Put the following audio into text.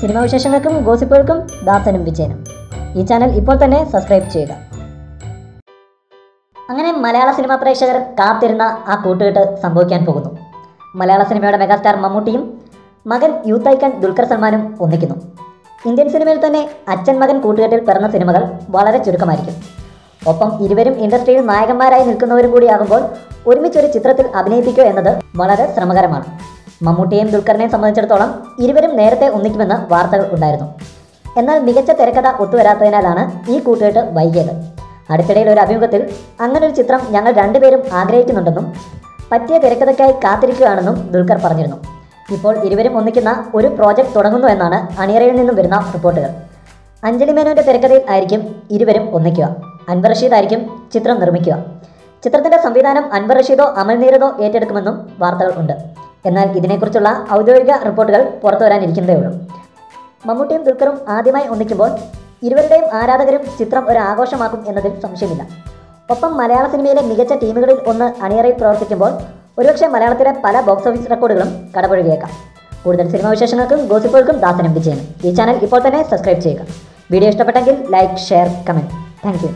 Cinema വിശേഷങ്ങൾക്കും ഗോസിപ്പുകൾക്കും ദാസനും വിജയനും. ഈ channel ഇപ്പോൾ തന്നെ സബ്സ്ക്രൈബ് ചെയ്യുക. അങ്ങനെ മലയാള സിനിമാ പ്രേക്ഷകർ കാത്തിരുന്ന ആ കൂട്ടുകെട്ട് സംഭവിക്കാൻ പോകുന്നു. മലയാള സിനിമയുടെ മെഗാസ്റ്റാർ മമ്മൂട്ടിയും മകൻ യൂത്ത് ഐക്കൺ ദുൽഖർ സൽമാനും ഒന്നിക്കുന്നു. ഇന്ത്യൻ സിനിമയിൽ തന്നെ അച്ഛൻ മകൻ കൂട്ടുകെട്ടിൽ പിറന്ന സിനിമകൾ വളരെ ചുരുക്കമായിരിക്കും. ഒപ്പം ഇരുവരും ഇൻഡസ്ട്രിയിൽ നായകന്മാരായി നിൽക്കുന്നവരും കൂടിയാകുമ്പോൾ ഒരുമിച്ചൊരു ചിത്രത്തിൽ അഭിനയിപ്പിക്കുക എന്നത് വളരെ ശ്രമകരമാണ്. മമ്മൂട്ടിയെയും ദുൽഖറിനെയും സംബന്ധിച്ചിടത്തോളം ഇരുവരും നേരത്തെ ഒന്നിക്കുമെന്ന് വാർത്തകൾ ഉണ്ടായിരുന്നു. എന്നാൽ മികച്ച തിരക്കഥ ഒത്തുവരാത്തതിനാലാണ് ഈ കൂട്ടുകെട്ട് വൈകിയത്. അടുത്തിടയിൽ ഒരു അഭിമുഖത്തിൽ അങ്ങനൊരു ചിത്രം ഞങ്ങൾ രണ്ടുപേരും ആഗ്രഹിക്കുന്നുണ്ടെന്നും പറ്റിയ തിരക്കഥയ്ക്കായി കാത്തിരിക്കുകയാണെന്നും ദുൽഖർ പറഞ്ഞിരുന്നു. ഇപ്പോൾ ഇരുവരും ഒന്നിക്കുന്ന ഒരു പ്രോജക്റ്റ് തുടങ്ങുന്നു എന്നാണ് അണിയറയിൽ നിന്നും വരുന്ന റിപ്പോർട്ടുകൾ. അഞ്ജലി മേനോൻ്റെ തിരക്കഥയിൽ ആയിരിക്കും ഇരുവരും ഒന്നിക്കുക. അൻവർ റഷീദ് ആയിരിക്കും ചിത്രം നിർമ്മിക്കുക. ചിത്രത്തിൻ്റെ സംവിധാനം അൻവർ റഷീദോ അമൽ നീരദോ ഏറ്റെടുക്കുമെന്നും വാർത്തകൾ ഉണ്ട്. എന്നാൽ ഇതിനെക്കുറിച്ചുള്ള ഔദ്യോഗിക റിപ്പോർട്ടുകൾ പുറത്തു വരാനിരിക്കുന്നതേ ഉള്ളൂ. മമ്മൂട്ടിയും ദുൽഖറും ആദ്യമായി ഒന്നിക്കുമ്പോൾ ഇരുവരുടെയും ആരാധകരും ചിത്രം ഒരു ആഘോഷമാക്കും എന്നതിൽ സംശയമില്ല. ഒപ്പം മലയാള സിനിമയിലെ മികച്ച ടീമുകളിൽ ഒന്ന് അണിയറയിൽ പ്രവർത്തിക്കുമ്പോൾ ഒരുപക്ഷെ മലയാളത്തിലെ പല ബോക്സ് ഓഫീസ് റെക്കോർഡുകളും കടപുഴകിയേക്കാം. കൂടുതൽ സിനിമാ വിശേഷങ്ങൾക്കും ഗോസിപ്പുകൾക്കും ദാസനും വിജയനും. ഈ ചാനൽ ഇപ്പോൾ തന്നെ സബ്സ്ക്രൈബ് ചെയ്യുക. വീഡിയോ ഇഷ്ടപ്പെട്ടെങ്കിൽ like, share, comment. Thank you.